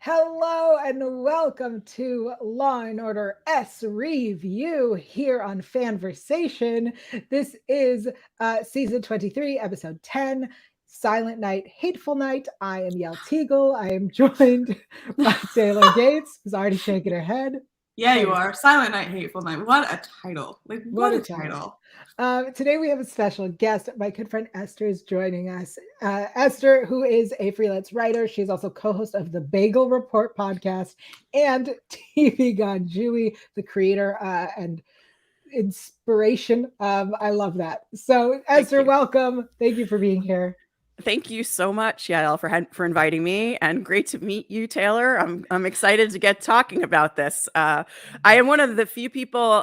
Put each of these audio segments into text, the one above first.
Hello and welcome to Law and Order SVU here on FANVERSATION. This is season 23, episode 10, Silent Night, Hateful Night. I am Yael Tygiel. I am joined by Taylor Gates, who's already shaking her head. Yeah, you are. Silent Night, Hateful Night. What a title. What a title. Today we have a special guest. My good friend Esther is joining us. Esther, who is a freelance writer. She's also co-host of the Bagel Report podcast and TV God Jewy, the creator and inspiration. I love that. So Esther, welcome. Thank you for being here. Thank you so much, Yael, for inviting me, and great to meet you, Taylor. I'm excited to get talking about this. I am one of the few people,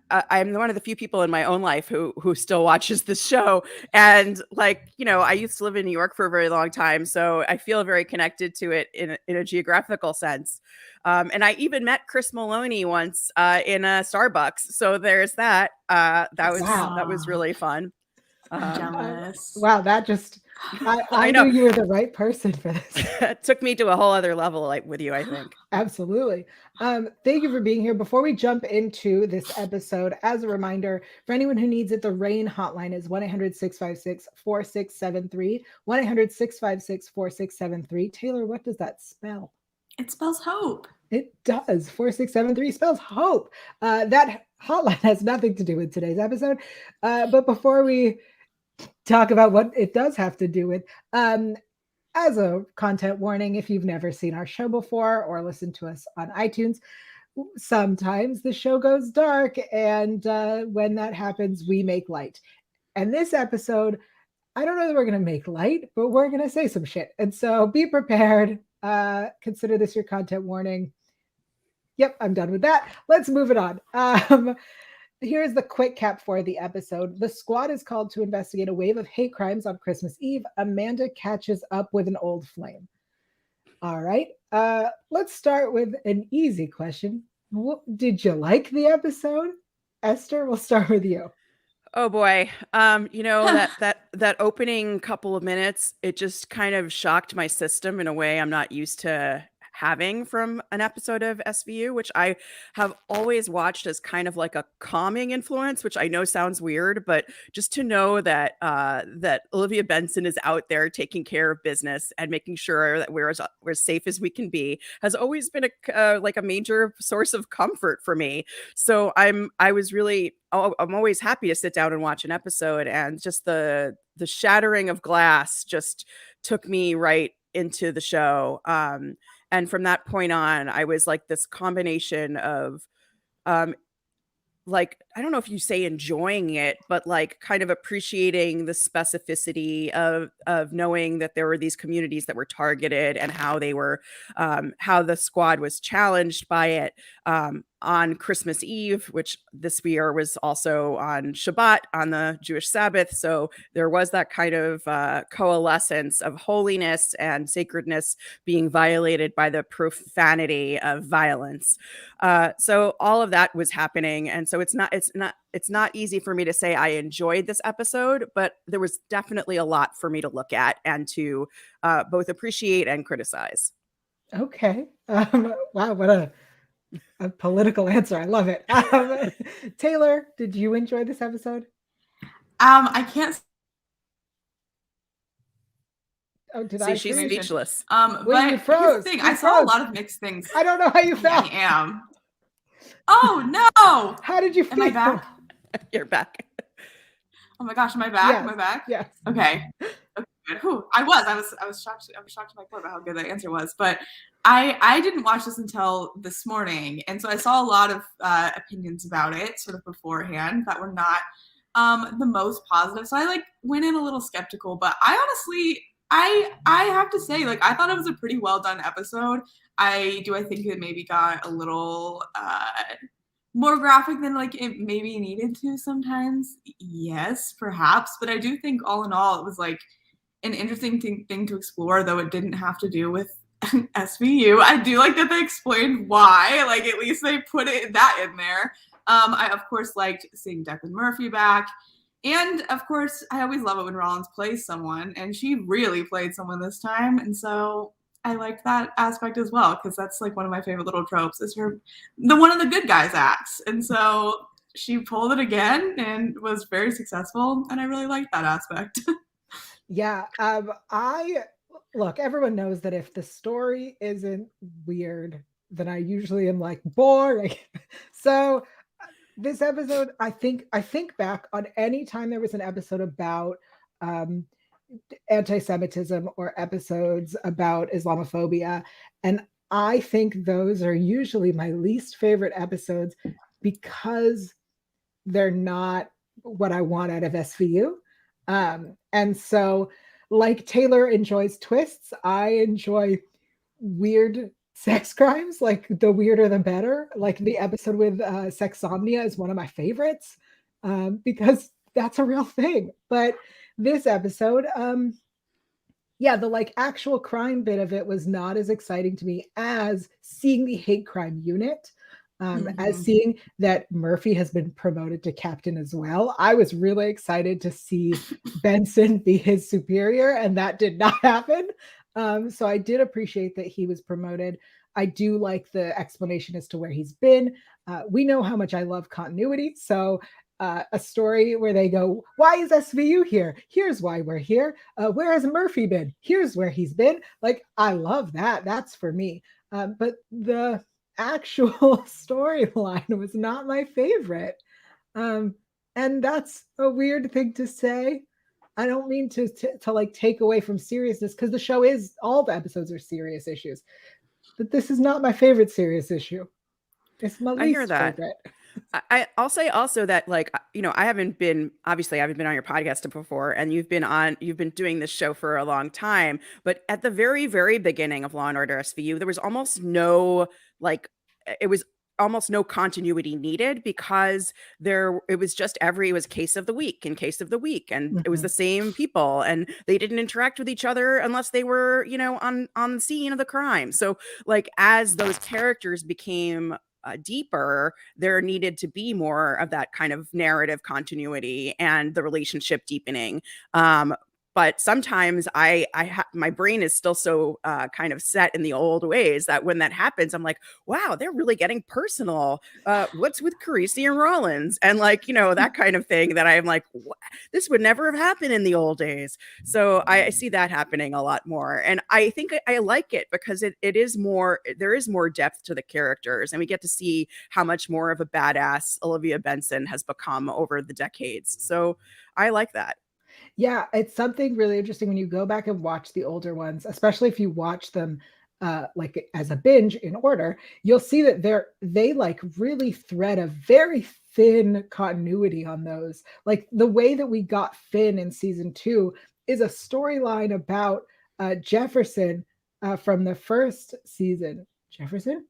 I'm one of the few people in my own life who still watches this show, and I used to live in New York for a very long time, so I feel very connected to it in a geographical sense. And I even met Chris Maloney once in a Starbucks, so there's that. That was really fun. Jealous. Wow, that just I knew you were the right person for this. It took me to a whole other level with you, I think. Absolutely. Thank you for being here. Before we jump into this episode, as a reminder, for anyone who needs it, the RAINN Hotline is 1-800-656-4673. 1-800-656-4673. Taylor, what does that spell? It spells hope. It does. 4673 spells hope. That hotline has nothing to do with today's episode. But before we talk about what it does have to do with, as a content warning, if you've never seen our show before or listened to us on iTunes, sometimes the show goes dark, and when that happens, we make light. And this episode, I don't know that we're going to make light, but we're going to say some shit. And so be prepared. Consider this your content warning. Yep, I'm done with that. Let's move it on. Here's the quick cap for the episode. The squad is called to investigate a wave of hate crimes on Christmas Eve. Amanda catches up with an old flame. All right. Let's start with an easy question. Did you like the episode? Esther, we'll start with you. Oh boy. That opening couple of minutes, it just kind of shocked my system in a way I'm not used to having from an episode of SVU, which I have always watched as kind of like a calming influence, which I know sounds weird, but just to know that that Olivia Benson is out there taking care of business and making sure that we're as safe as we can be has always been a major source of comfort for me. So I'm always happy to sit down and watch an episode, and just the shattering of glass just took me right into the show. And from that point on, I was like this combination of, I don't know if you say enjoying it, but like kind of appreciating the specificity of knowing that there were these communities that were targeted and how they were, how the squad was challenged by it. On Christmas Eve, which this year was also on Shabbat, on the Jewish Sabbath. So there was that kind of coalescence of holiness and sacredness being violated by the profanity of violence. So all of that was happening. And so it's not easy for me to say I enjoyed this episode, but there was definitely a lot for me to look at and to both appreciate and criticize. Okay. Wow, what a political answer. I love it. Taylor, did you enjoy this episode? I can't. Oh, did See, I? She's speechless. Well, but you froze. Here's the thing. I saw a lot of mixed things. I don't know how you felt. I am. Oh no! How did you feel? Am I back? You're back. Oh my gosh, am I back? Yes. Am I back? Yes. Okay. Good. Whew. I was shocked. I was shocked to my core about how good that answer was. But I didn't watch this until this morning, and so I saw a lot of opinions about it sort of beforehand that were not the most positive. So I went in a little skeptical, but I honestly I have to say, I thought it was a pretty well done episode. I think it maybe got a little more graphic than it maybe needed to sometimes. Yes, perhaps, but I do think all in all it was an interesting thing to explore, though it didn't have to do with SVU. I do like that they explained why. At least they put that in there. I of course liked seeing Declan Murphy back. And of course, I always love it when Rollins plays someone, and she really played someone this time. And so I liked that aspect as well, because that's like one of my favorite little tropes is one of the good guys acts. And so she pulled it again and was very successful, and I really liked that aspect. Yeah, look, everyone knows that if the story isn't weird, then I usually am like boring. So this episode, I think back on any time there was an episode about anti-Semitism or episodes about Islamophobia, and I think those are usually my least favorite episodes because they're not what I want out of SVU. And so, like Taylor enjoys twists, I enjoy weird sex crimes. Like the weirder the better. Like the episode with Sexsomnia is one of my favorites because that's a real thing. But this episode, yeah, the like actual crime bit of it was not as exciting to me as seeing the hate crime unit. As seeing that Murphy has been promoted to captain as well. I was really excited to see Benson be his superior, and that did not happen. So I did appreciate that he was promoted. I do like the explanation as to where he's been. We know how much I love continuity. So a story where they go, why is SVU here? Here's why we're here. Where has Murphy been? Here's where he's been. Like, I love that. That's for me. But the actual storyline was not my favorite. And that's a weird thing to say. I don't mean to like take away from seriousness, because the show is, all the episodes are serious issues. But this is not my favorite serious issue. It's my least favorite. I'll say also that, like, you know, I haven't been on your podcast before, and you've been doing this show for a long time, but at the very, very beginning of Law and Order SVU, there was almost no, like, it was almost no continuity needed, because it was case of the week and case of the week, and it was the same people, and they didn't interact with each other unless they were, you know, on the scene of the crime. So like, as those characters became deeper, there needed to be more of that kind of narrative continuity and the relationship deepening. But sometimes my brain is still so kind of set in the old ways that when that happens, I'm like, wow, they're really getting personal. What's with Carisi and Rollins? And like, you know, that kind of thing that I'm like, this would never have happened in the old days. So I see that happening a lot more. And I think I like it because it is more, there is more depth to the characters, and we get to see how much more of a badass Olivia Benson has become over the decades. So I like that. Yeah, it's something really interesting when you go back and watch the older ones, especially if you watch them like as a binge in order, you'll see that they like really thread a very thin continuity on those. Like the way that we got Finn in season 2 is a storyline about Jefferson from the first season. Jefferson?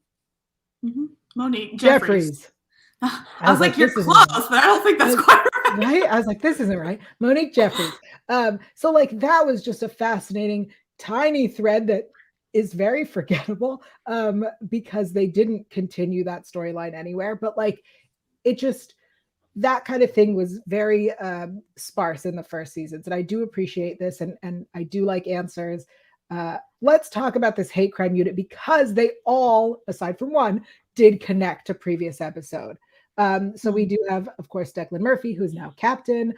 Monique Jeffries. I was like, you're close, but I don't think that's quite right. I was like, this isn't right. Monique Jeffries. So like that was just a fascinating tiny thread that is very forgettable because they didn't continue that storyline anywhere. But like it just, that kind of thing was very sparse in the first seasons. And I do appreciate this, and I do like answers. Let's talk about this hate crime unit, because they all, aside from one, did connect to previous episode. So we do have, of course, Declan Murphy, who is now captain.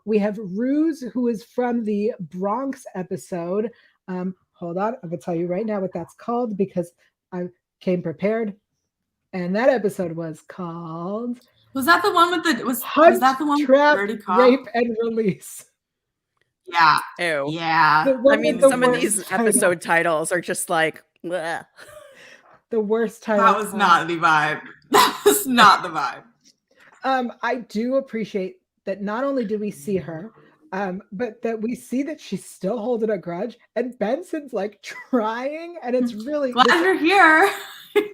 We have Ruse, who is from the Bronx episode. Hold on, I'm gonna tell you right now what that's called, because I came prepared. And that episode was called... Was that the one with the... Was that the one Trap, with Dirty Cop? Rape, and Release. Yeah. Ew. Yeah. I mean, some of these episode titles are just like... bleh. The worst title. That was not the vibe. That was not the vibe. I do appreciate that not only do we see her, but that we see that she's still holding a grudge, and Benson's like trying, and it's really glad you're here.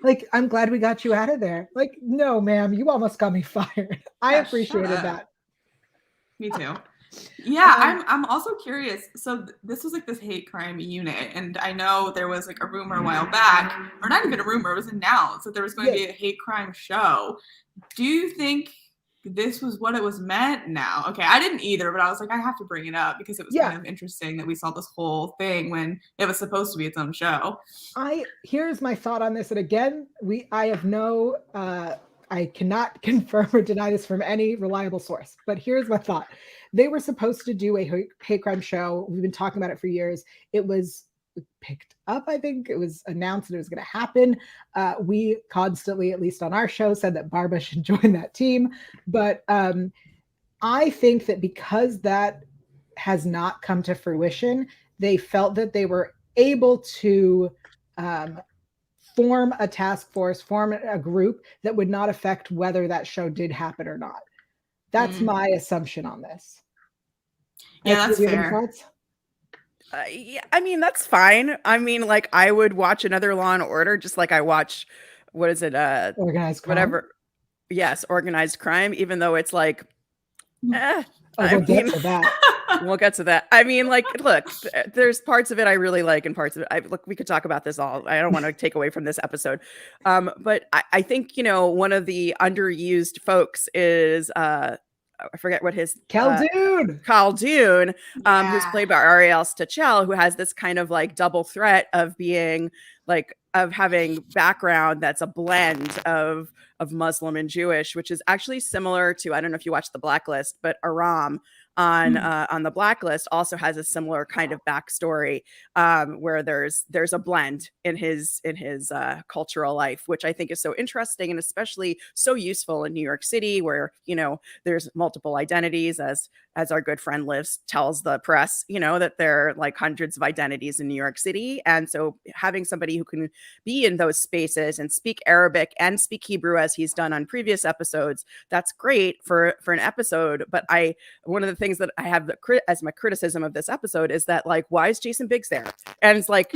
Like, I'm glad we got you out of there. Like, no, ma'am, you almost got me fired. I appreciated that. Me too. Yeah, I'm also curious. So this was like this hate crime unit, and I know there was like a rumor a while back, or not even a rumor, it was announced that there was going to be a hate crime show. Do you think this was what it was meant now. Okay, I didn't either, but I was like, I have to bring it up because it was kind of interesting that we saw this whole thing when it was supposed to be its own show. Here's my thought on this, and again, I have no I cannot confirm or deny this from any reliable source, but here's my thought. They were supposed to do a hate crime show. We've been talking about it for years. It was picked up, I think. It was announced that it was going to happen. We constantly, at least on our show, said that Barbara should join that team. But I think that because that has not come to fruition, they felt that they were able to form a task force, form a group that would not affect whether that show did happen or not. That's my assumption on this. Yeah, that's fair. Yeah, I mean, that's fine. I mean, like, I would watch another Law and Order just like I watch, what is it? Organized crime. Whatever. Yes, organized crime, even though it's like, we'll get to that. We'll get to that. I mean, like, look, there's parts of it I really like and parts of it. Look, we could talk about this all. I don't want to take away from this episode. But I think, one of the underused folks is, I forget what his Khaldun, who's played by Ari'el Tygiel, who has this kind of like double threat of being like, of having background that's a blend of Muslim and Jewish, which is actually similar to, I don't know if you watched The Blacklist, but Aram on The Blacklist also has a similar kind of backstory where there's a blend in his cultural life, which I think is so interesting and especially so useful in New York City, where there's multiple identities, as our good friend Liv tells the press, that there are like hundreds of identities in New York City, and so having somebody who can be in those spaces and speak Arabic and speak Hebrew as he's done on previous episodes, that's great for an episode. But one of the things that I have as my criticism of this episode is that, like, why is Jason Biggs there? And it's like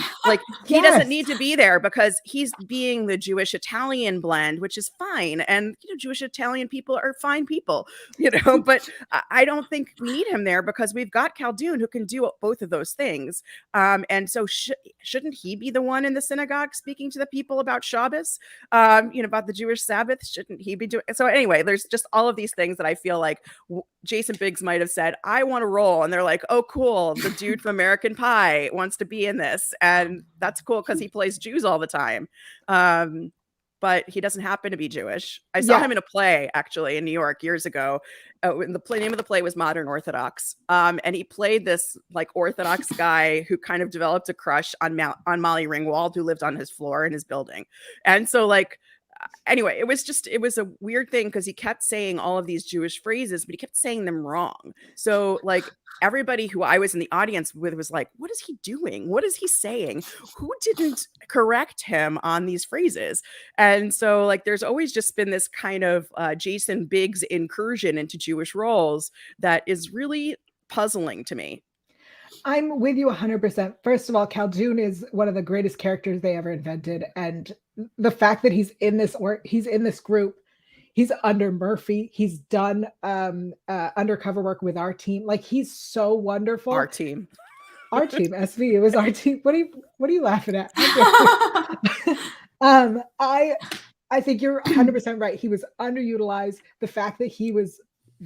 he doesn't need to be there because he's being the Jewish Italian blend, which is fine. And Jewish Italian people are fine people, but I don't think we need him there because we've got Khaldun who can do both of those things. And so shouldn't he be the one in the synagogue speaking to the people about Shabbos, about the Jewish Sabbath? Shouldn't he be doing? So anyway, there's just all of these things that I feel like Jason Biggs might have said, I want to roll. And they're like, oh, cool. The dude from American Pie wants to be in this. And that's cool because he plays Jews all the time. But he doesn't happen to be Jewish. I saw him in a play, actually, in New York years ago. And the name of the play was Modern Orthodox. And he played this like Orthodox guy who kind of developed a crush on Molly Ringwald, who lived on his floor in his building. And so anyway, it was a weird thing because he kept saying all of these Jewish phrases, but he kept saying them wrong. So like everybody who I was in the audience with was like, what is he doing? What is he saying? Who didn't correct him on these phrases? And so like, there's always just been this kind of Jason Biggs incursion into Jewish roles that is really puzzling to me. I'm with you 100%. First of all, Khaldun is one of the greatest characters they ever invented. And the fact that he's in this group, he's under Murphy. He's done undercover work with our team. Like, he's so wonderful. Our team, SVU is our team. What are you laughing at? I think you're 100% right. He was underutilized. The fact that he was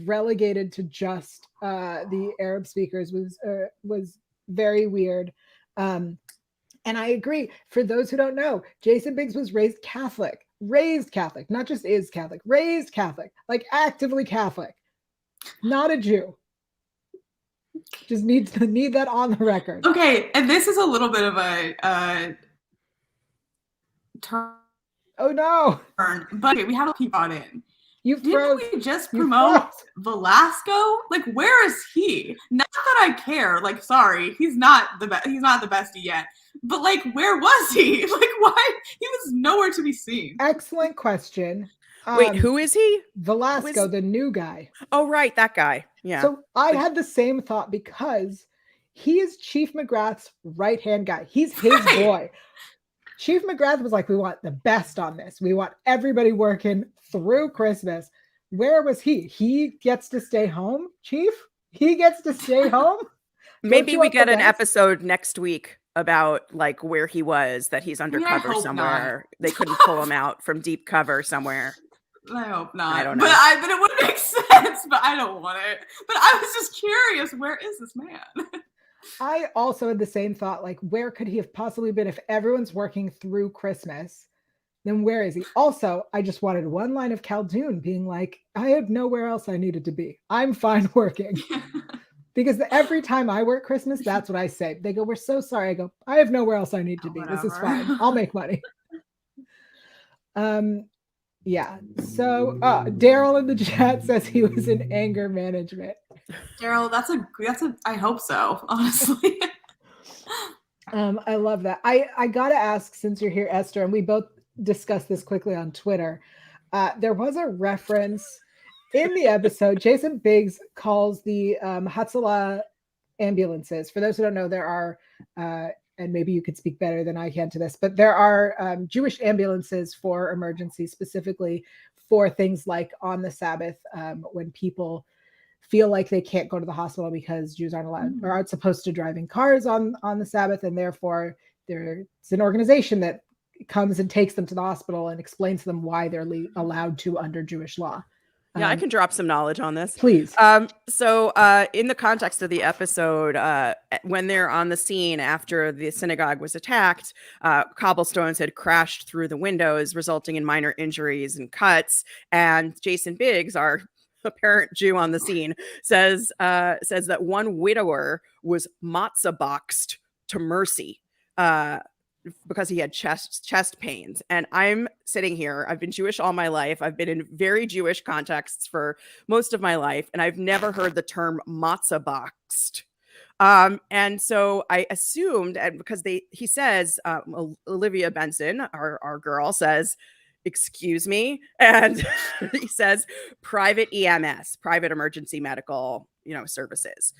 relegated to just the Arab speakers was very weird. And I agree. For those who don't know, Jason Biggs was raised Catholic, not just is Catholic, raised Catholic, like actively Catholic, not a Jew. Just need that on the record. Okay, and this is a little bit of a turn. Oh no! But we had a peep on in. Didn't we just promote Velasco? Like, where is he? Not that I care. Like, sorry, he's not the best. He's not the best yet. But like, where was he? Like, why? He was nowhere to be seen. Excellent question. Wait, who is he? Velasco, the new guy. Oh, right, that guy. Yeah. So I had the same thought because he is Chief McGrath's right-hand guy. He's his boy. Chief McGrath was like, we want the best on this. We want everybody working through Christmas. Where was he? He gets to stay home, Chief? He gets to stay home? Maybe we get an episode next week about like where he was, that he's undercover somewhere. They couldn't pull him out from deep cover somewhere. I hope not. I don't know. But it would make sense, but I don't want it. But I was just curious, where is this man? I also had the same thought, like, where could he have possibly been if everyone's working through Christmas? Then where is he? Also, I just wanted one line of Khaldun being like, I have nowhere else I needed to be. I'm fine working. Because every time I work Christmas, that's what I say. They go, we're so sorry. I go, I have nowhere else I need to be. This is fine. I'll make money. Yeah. So Daryl in the chat says he was in anger management. Daryl, that's a I hope so, honestly. I love that. I gotta ask, since you're here, Esther, and we both discussed this quickly on Twitter. There was a reference in the episode. Jason Biggs calls the Hatzalah ambulances. For those who don't know, there are, and maybe you could speak better than I can to this, but there are Jewish ambulances for emergencies, specifically for things like on the Sabbath, when people feel like they can't go to the hospital because Jews aren't allowed or aren't supposed to drive in cars on the Sabbath, and therefore there's an organization that comes and takes them to the hospital and explains to them why they're allowed to under Jewish law. Yeah, I can drop some knowledge on this. Please. So in the context of the episode, when they're on the scene after the synagogue was attacked, cobblestones had crashed through the windows, resulting in minor injuries and cuts. And Jason Biggs, our apparent Jew on the scene, says that one widower was matzah boxed to mercy because he had chest pains. And I'm sitting here, I've been Jewish all my life. I've been in very Jewish contexts for most of my life, and I've never heard the term matzah boxed. And so I assumed, and because he says, Olivia Benson, our girl, says, excuse me, and he says private EMS, private emergency medical, services.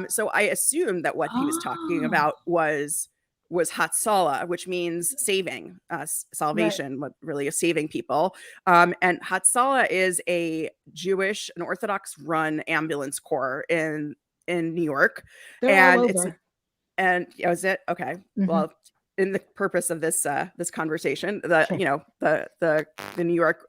So I assumed that what he was talking about was Hatzalah, which means saving, salvation, what really is saving people. And Hatzalah is an Orthodox run ambulance corps in New York. They're all over. Is it? Okay. Mm-hmm. Well, in the purpose of this conversation, the New York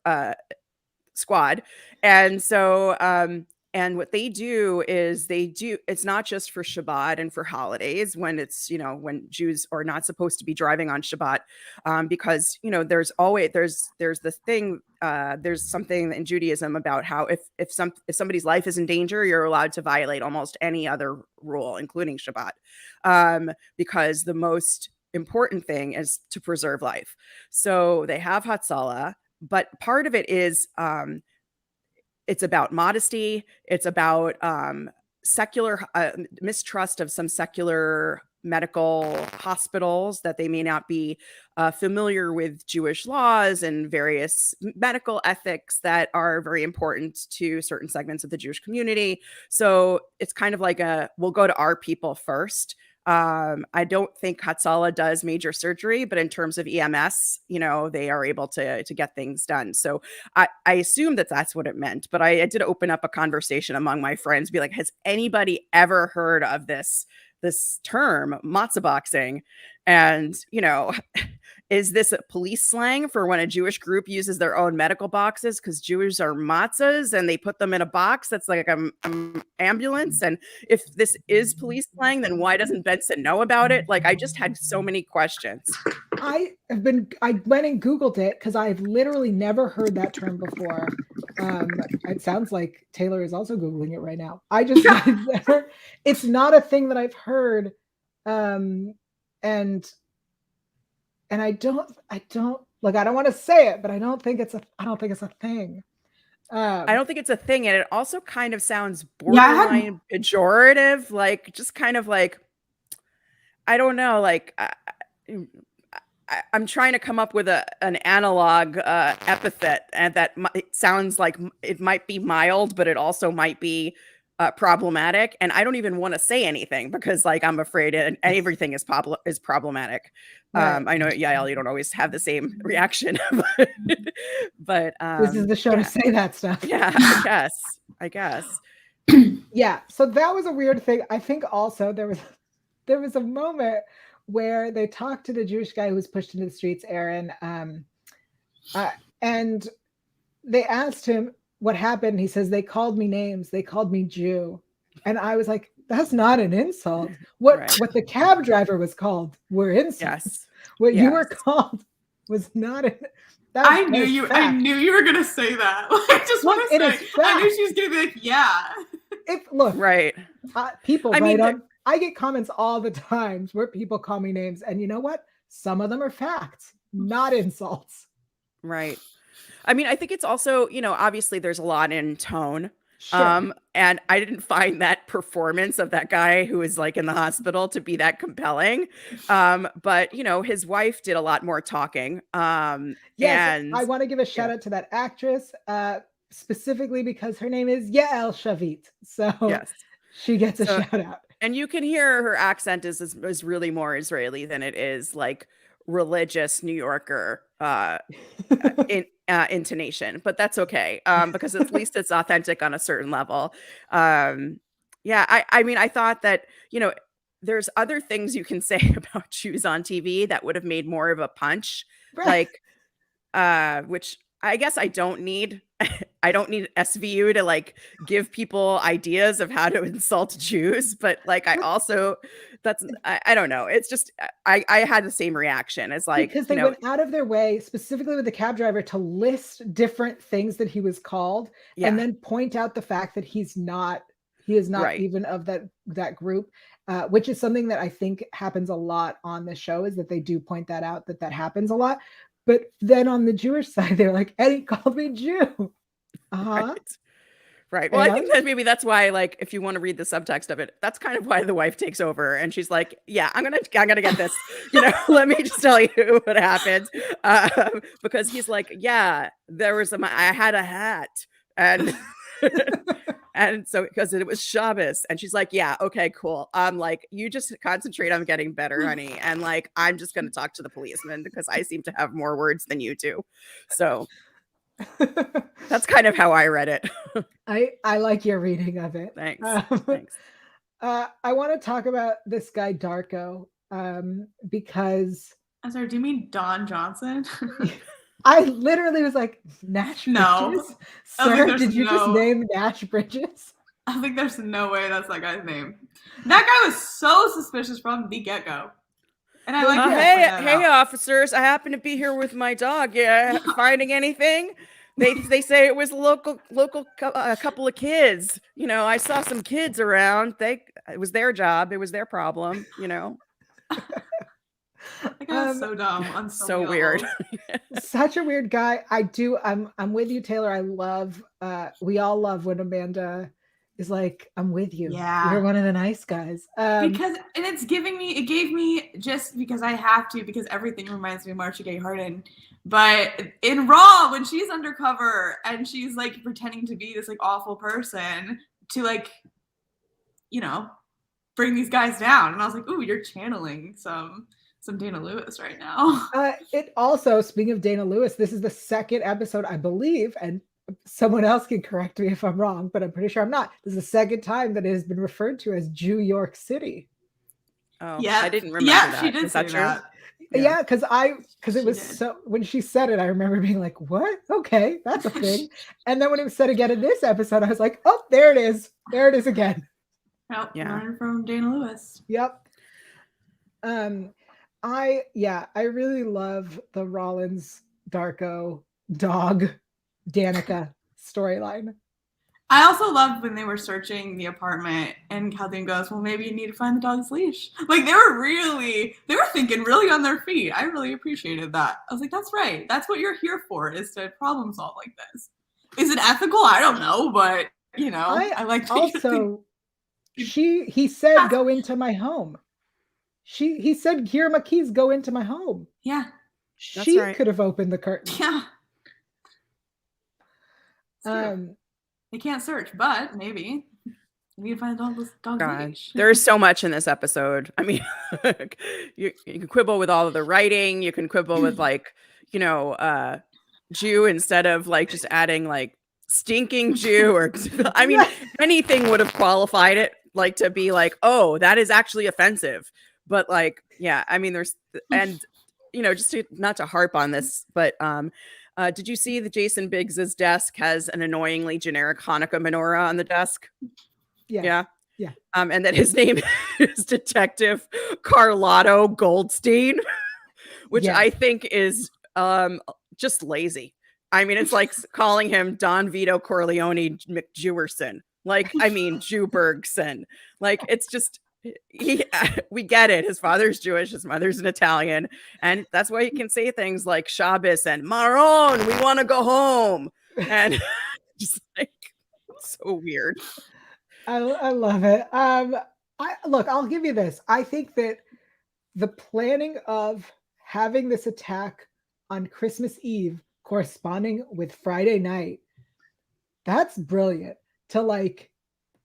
squad. And so and what they do is it's not just for Shabbat and for holidays when it's, when Jews are not supposed to be driving on Shabbat, because, there's the thing, there's something in Judaism about how if somebody's life is in danger, you're allowed to violate almost any other rule, including Shabbat, because the most important thing is to preserve life. So they have Hatzalah, but part of it is, it's about modesty. It's about secular mistrust of some secular medical hospitals, that they may not be familiar with Jewish laws and various medical ethics that are very important to certain segments of the Jewish community. So it's kind of like we'll go to our people first. I don't think Hatzalah does major surgery, but in terms of EMS, they are able to get things done. So I assume that's what it meant, but I did open up a conversation among my friends, be like, has anybody ever heard of this term, matzah boxing? And, is this a police slang for when a Jewish group uses their own medical boxes? Because Jews are matzahs and they put them in a box that's like an ambulance. And if this is police slang, then why doesn't Benson know about it? Like, I just had so many questions. I went and Googled it because I've literally never heard that term before. It sounds like Taylor is also Googling it right now. It's not a thing that I've heard. And I don't like, I don't want to say it, but I don't think it's a thing. I don't think it's a thing. And it also kind of sounds borderline pejorative, like just kind of like, I don't know, like I'm trying to come up with an analog epithet, and that it sounds like it might be mild, but it also might be problematic. And I don't even want to say anything because, like, I'm afraid everything is problematic. Right. I know, Yael, you don't always have the same reaction, but this is the show to say that stuff. Yeah, I guess. Yeah. So that was a weird thing. I think also there was a moment where they talked to the Jewish guy who was pushed into the streets, Aaron, and they asked him what happened. He says, they called me names. They called me Jew. And I was like, that's not an insult. What the cab driver was called were insults. Yes. What you were called was not an I knew you were gonna say that. I just want to say, I knew she was gonna be like, yeah. People I get comments all the times where people call me names, and you know what? Some of them are facts, not insults. Right. I mean, I think it's also, obviously there's a lot in tone. Sure. And I didn't find that performance of that guy who is like in the hospital to be that compelling. But his wife did a lot more talking. And I want to give a shout out to that actress, specifically because her name is Yael Tygiel. So she gets a shout out. And you can hear her accent is really more Israeli than it is like religious New Yorker intonation, but that's okay, because at least it's authentic on a certain level. I mean, I thought that there's other things you can say about Jews on TV that would have made more of a punch, like which I guess I don't need. I don't need SVU to like give people ideas of how to insult Jews, but like I also I don't know. It's just I had the same reaction as like because they went out of their way specifically with the cab driver to list different things that he was called and then point out the fact that he is not even of that group, which is something that I think happens a lot on the show, is that they do point that out, that happens a lot. But then on the Jewish side, they're like, Eddie called me Jew. Right. Well, I think that maybe that's why, like, if you want to read the subtext of it, that's kind of why the wife takes over, and she's like, "Yeah, I'm gonna get this. Let me just tell you what happened." Because he's like, "Yeah, I had a hat, and and so because it was Shabbos," and she's like, "Yeah, okay, cool. Like, you just concentrate on getting better, honey, and like, I'm just gonna talk to the policeman because I seem to have more words than you do." So. That's kind of how I read it. I like your reading of it. Thanks. I want to talk about this guy Darko, because I'm sorry, do you mean Don Johnson? I literally was like, Nash Bridges? Sir, did you just name Nash Bridges? I think there's no way that's that guy's name. That guy was so suspicious from the get-go. And I like hey officers, I happen to be here with my dog. Yeah, finding anything? They say it was a local couple of kids. I saw some kids around. It was their job. It was their problem. That guy was so dumb. On so weird. Such a weird guy. I'm with you, Taylor. I love. We all love when Amanda is like, I'm with you. Yeah. You're one of the nice guys. It gave me just because I have to, because everything reminds me of Marcia Gay Harden. But in Raw, when she's undercover and she's like pretending to be this like awful person to like, bring these guys down. And I was like, ooh, you're channeling some Dana Lewis right now. It also, speaking of Dana Lewis, this is the second episode, I believe, and someone else can correct me if I'm wrong, but I'm pretty sure I'm not. This is the second time that it has been referred to as Jew York City. Oh, yeah. I didn't remember that. She did is that say true? that. Yeah, because it was so, when she said it, I remember being like, what? Okay, that's a thing. And then when it was said again in this episode, I was like, oh, there it is. There it is again. Well, learn from Dana Lewis. Yep. I really love the Rollins Darko dog Danica storyline. I also loved when they were searching the apartment and Kathleen goes, well, maybe you need to find the dog's leash. Like they were thinking really on their feet. I really appreciated that. I was like, that's right. That's what you're here for, is to problem solve like this. Is it ethical? I don't know, but I like also he said, go into my home. He said, here are my keys, go into my home. Yeah. She could have opened the curtain. Yeah. They can't search, but maybe we can find a dog's leash. There is so much in this episode. I mean, you can quibble with all of the writing. You can quibble with Jew instead of like just adding like stinking Jew, or I mean, anything would have qualified it like to be like, oh, that is actually offensive. But like, yeah, I mean, there's, and just not to harp on this, but Did you see that Jason Biggs's desk has an annoyingly generic Hanukkah menorah on the desk? Yeah. And that his name is Detective Carlotto Goldstein, which I think is just lazy. I mean, it's like calling him Don Vito Corleone McJewerson. Like, I mean, Jewbergson. Like, it's just, we get it. His father's Jewish, his mother's an Italian. And that's why he can say things like Shabbos and Maron, we want to go home. And just like, so weird. I love it. Look, I'll give you this. I think that the planning of having this attack on Christmas Eve corresponding with Friday night, that's brilliant. To like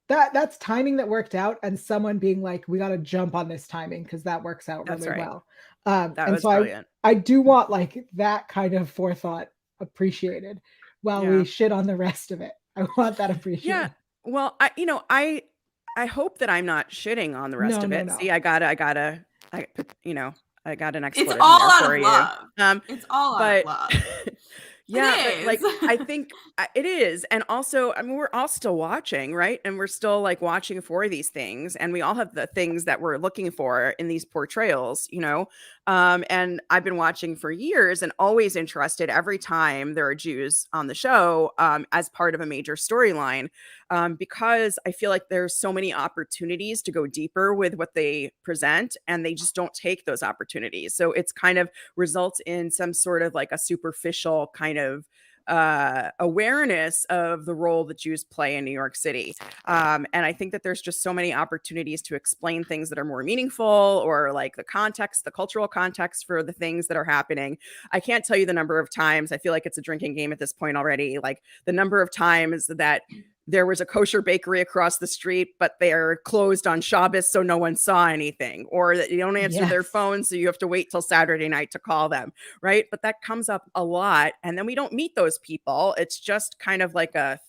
that's timing that worked out, and someone being like, we got to jump on this timing because that works out really well. That and was so brilliant. I do want like that kind of forethought appreciated while we shit on the rest of it. I want that appreciated. Yeah. Well, I hope that I'm not shitting on the rest of it. No. See, I got an explanation. It's all out for of you. love. It's all out of love. Yeah, but like I think it is. And also, I mean, we're all still watching, right? And we're still like watching for these things, and we all have the things that we're looking for in these portrayals, you know. And I've been watching for years and always interested every time there are Jews on the show as part of a major storyline, because I feel like there's so many opportunities to go deeper with what they present, and they just don't take those opportunities. So it's kind of results in some sort of like a superficial kind of awareness of the role that Jews play in New York City. And I think that there's just so many opportunities to explain things that are more meaningful, or like the context, the cultural context for the things that are happening. I can't tell you the number of times, I feel like it's a drinking game at this point already, like the number of times that there was a kosher bakery across the street, but they're closed on Shabbos, so no one saw anything, or that you don't answer their phone, so you have to wait till Saturday night to call them, right? But that comes up a lot, and then we don't meet those people. It's just kind of like a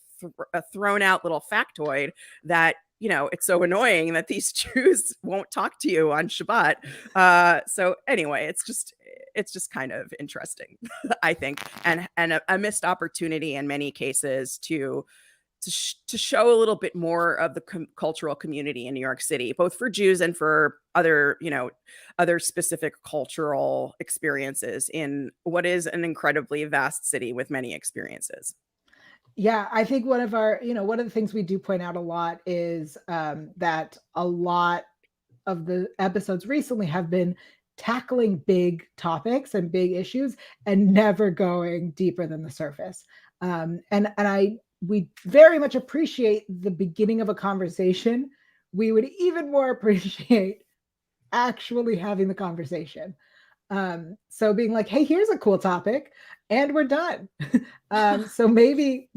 thrown out little factoid that, you know, it's so annoying that these Jews won't talk to you on Shabbat. So anyway, it's just kind of interesting, I think, and a missed opportunity in many cases to show a little bit more of the cultural community in New York City, both for Jews and for other, you know, other specific cultural experiences in what is an incredibly vast city with many experiences. Yeah, I think one of the things we do point out a lot is that a lot of the episodes recently have been tackling big topics and big issues and never going deeper than the surface. We very much appreciate the beginning of a conversation. We would even more appreciate actually having the conversation. So being like, hey, here's a cool topic, and we're done. So maybe,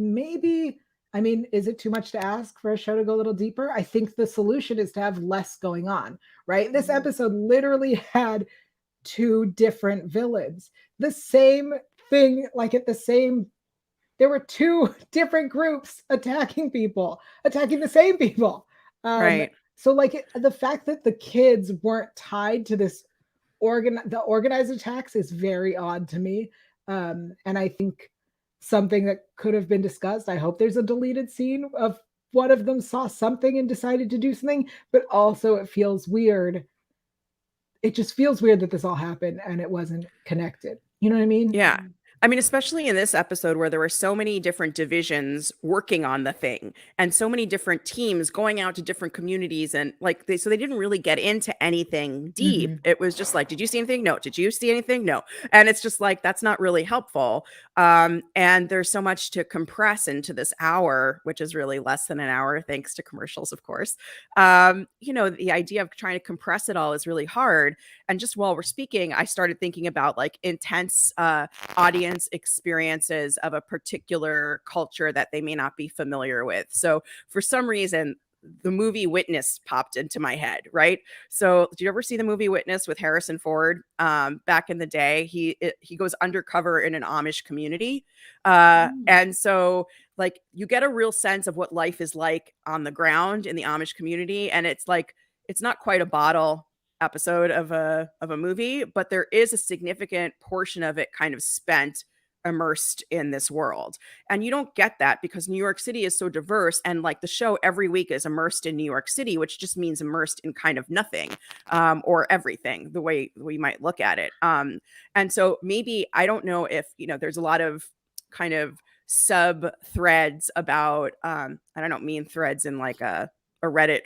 I mean, is it too much to ask for a show to go a little deeper? I think the solution is to have less going on, right? This episode literally had two different villains. The same thing, like there were two different groups attacking the same people. Right. So like the fact that the kids weren't tied to this the organized attacks is very odd to me. And I think something that could have been discussed. I hope there's a deleted scene of one of them saw something and decided to do something, but also it feels weird. It just feels weird that this all happened and it wasn't connected. You know what I mean? Yeah. I mean, especially in this episode where there were so many different divisions working on the thing and so many different teams going out to different communities, and like they didn't really get into anything deep. Mhm. It was just like, did you see anything? No. Did you see anything? No. And it's just like, that's not really helpful. And there's so much to compress into this hour, which is really less than an hour, thanks to commercials, of course. You know, the idea of trying to compress it all is really hard. And just while we're speaking, I started thinking about like intense audience experiences of a particular culture that they may not be familiar with. So for some reason, the movie Witness popped into my head, right? So did you ever see the movie Witness with Harrison Ford? Back in the day, he goes undercover in an Amish community. And so like you get a real sense of what life is like on the ground in the Amish community. And it's like, it's not quite a bottle episode of a movie, but there is a significant portion of it kind of spent immersed in this world. And you don't get that because New York City is so diverse, and like the show every week is immersed in New York City, which just means immersed in kind of nothing, or everything, the way we might look at it. And so maybe, I don't know if, there's a lot of kind of sub threads about, I don't mean threads in like a Reddit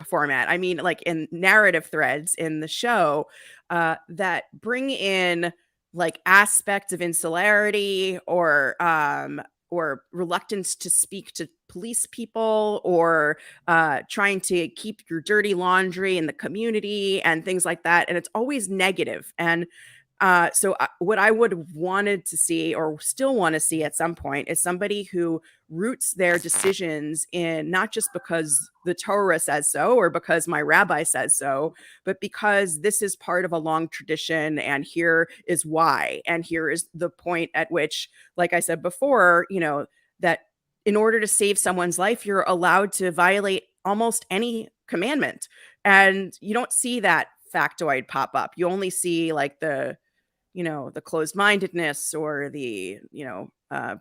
format. I mean, like in narrative threads in the show, that bring in like aspects of insularity or reluctance to speak to police people, or trying to keep your dirty laundry in the community and things like that. And it's always negative. And so what I would have wanted to see, or still want to see at some point, is somebody who roots their decisions in not just because the Torah says so or because my rabbi says so, but because this is part of a long tradition, and here is why. And here is the point at which, like I said before, that in order to save someone's life, you're allowed to violate almost any commandment. And you don't see that factoid pop up. You only see like the closed-mindedness, or the,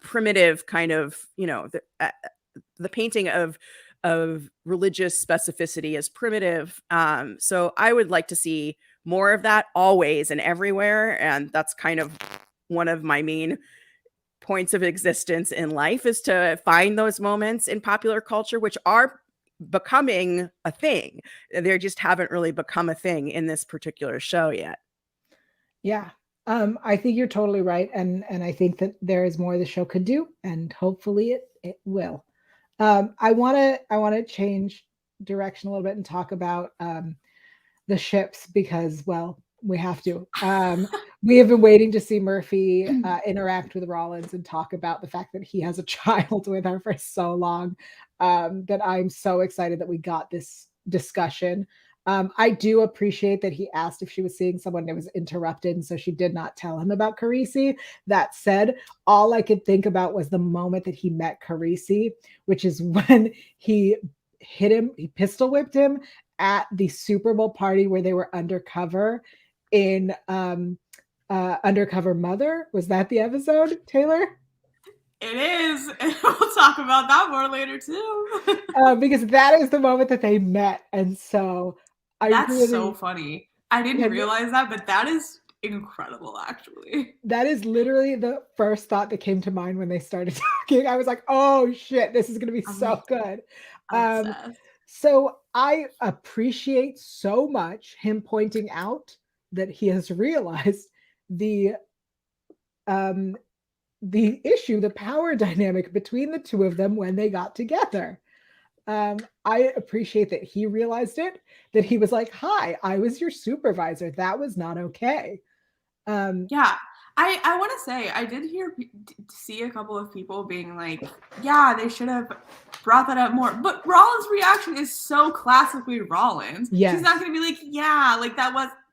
primitive kind of, the painting of religious specificity as primitive. So I would like to see more of that always and everywhere. And that's kind of one of my main points of existence in life, is to find those moments in popular culture, which are becoming a thing. They just haven't really become a thing in this particular show yet. Yeah. I think you're totally right. And I think that there is more the show could do, and hopefully it will. I want to change direction a little bit and talk about the ships, because, well, we have to. We have been waiting to see Murphy interact with Rollins and talk about the fact that he has a child with her for so long, that I'm so excited that we got this discussion. I do appreciate that he asked if she was seeing someone that was interrupted, and so she did not tell him about Carisi. That said, all I could think about was the moment that he met Carisi, which is when he hit him, he pistol whipped him at the Super Bowl party where they were undercover in Undercover Mother. Was that the episode, Taylor? It is. And we'll talk about that more later too. Because that is the moment that they met. And so that's so funny. I didn't realize that, but that is incredible, actually. That is literally the first thought that came to mind when they started talking. I was like, oh shit, this is going to be so good. So I appreciate so much him pointing out that he has realized the issue, the power dynamic between the two of them when they got together. I appreciate that he realized it, that he was like, hi, I was your supervisor. That was not okay. Yeah, I want to say, I did see a couple of people being like, yeah, they should have brought that up more. But Rollins' reaction is so classically Rollins. Yes. She's not going to be like, yeah, like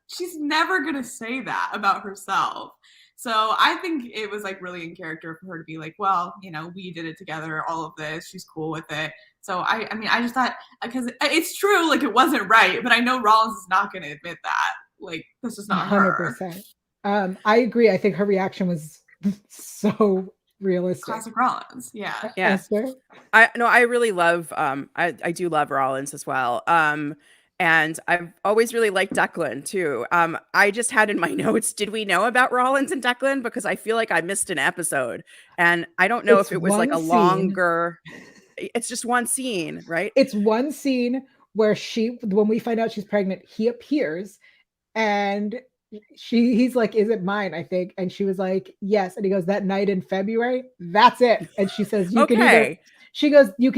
she's never going to say that about herself. So I think it was like really in character for her to be like, well, we did it together, all of this, she's cool with it. So I just thought, because it's true, like it wasn't right, but I know Rollins is not going to admit that. Like, this is not 100%. Her. I agree. I think her reaction was so realistic. Classic Rollins. Yeah. Esther? I really love, I do love Rollins as well. And I've always really liked Declan too. I just had in my notes, did we know about Rollins and Declan? Because I feel like I missed an episode, and I don't know if it was like a longer, it's just one scene, right? It's one scene where when we find out she's pregnant, he appears and he's like, is it mine? I think. And she was like, yes. And he goes, that night in February, that's it. And she says, you can